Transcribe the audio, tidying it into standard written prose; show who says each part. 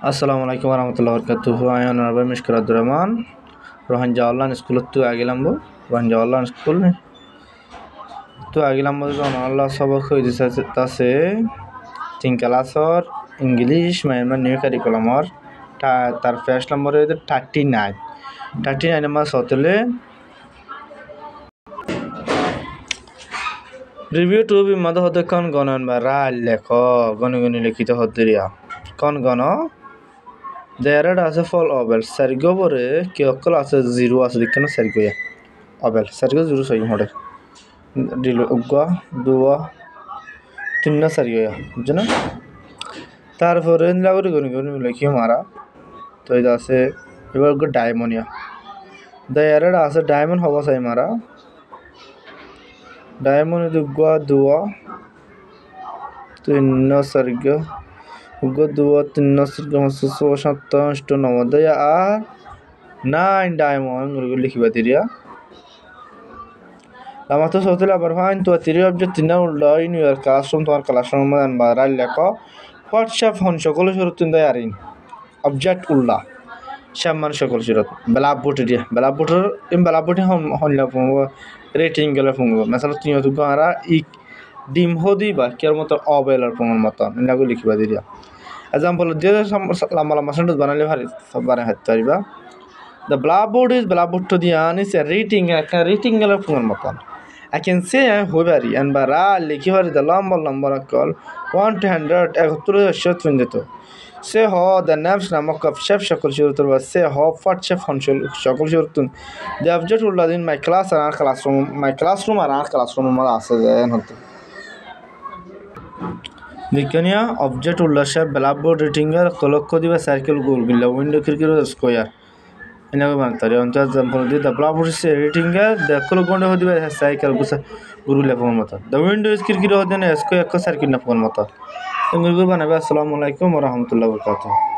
Speaker 1: আসসালামু আলাইকুম রহমতুল্লাহ বরকাতুহু আয়ান রাবে মিশকাতুর রহমান রোহান জাওয়াল্লান স্কুল তো আগিলাম রোহান জাওয়াল্লান স্কুল তো আগিলাম আল্লাহ সবক হয়ে দিছে তাছে 3 ক্লাসর ইংলিশ মাইনমান নিউ কারিকুলামর তার ফার্স্ট নম্বর 39 নম্বর সতলে রিভিউ টু বি মদ হতে কোন গণন বা রাল লেখ গণগণি লিখিত হদ্রিয়া কোন গণ There আছে ফল অবেল সারিগো বরে কি অকল আছে জিরো আছে দেখেন সারিগো অবেল সারিগো জিরো সই হড়ে দিল উগা দুয়া তিনটা সারিগো বুঝছেন তারপরে লাগরে গনি গনি লিখি মারা তো এটা আছে এবার ডায়মন্ড There আছে ডায়মন্ড হবা চাই মারা ডায়মন্ড উগা দুয়া তিনটা সারিগো উগা দুয়া তিনটা সারিগো মাসুসো সাতটা অষ্ট নবদয় আর 9 ডায়মন্ড লিখিবা দিরিয়া lama tu sotela barhain tu tiri object tina ulla in your classroom তোমার ক্লাসরুম এ বারাল লেখো হোয়াটসঅ্যাপ হন সকল শুরুতুন দায়ারিন অবজেক্ট উল্লা সম্মান সকল শুরুত ব্ল্যাকবোর্ড দিয়া ব্ল্যাকবোর্ডের ব্ল্যাকবোর্ডে হনলা ফঙ্গ রেটিং গেলে ফঙ্গ mesela তুমি তো গারা ই ডিম হদি বা কের মত অবেলার ফঙ্গর মত লাগু লিখিবা দিয়া एग्जांपल যে লম্বা লম্বা সেন্টেন্স বানালে ভারি সব বানাই হাতে পারিবা the blackboard is blackboard to the an is a rating গেলে ফঙ্গর মত I can say I hobari and bara likhi hori the lamba call 1 to 100 ekotru shot findito se ho the names namak of chef shakul shurtur was se ho fat chef honshul shakul shurtun the object ulla in my classroom ma ase jayen hoto dikaniya object ulla chef blackboard rating er kolokko diba circle goal gilla window kirkiro square inago bantari onta example di the blackboard is rating the kologonde hodiba cycle gusa guru level mata the window is kirkiro hodene esko ekko circle na phone mata ngurgur banabe assalamu alaikum wa rahmatullahi wa barakatuh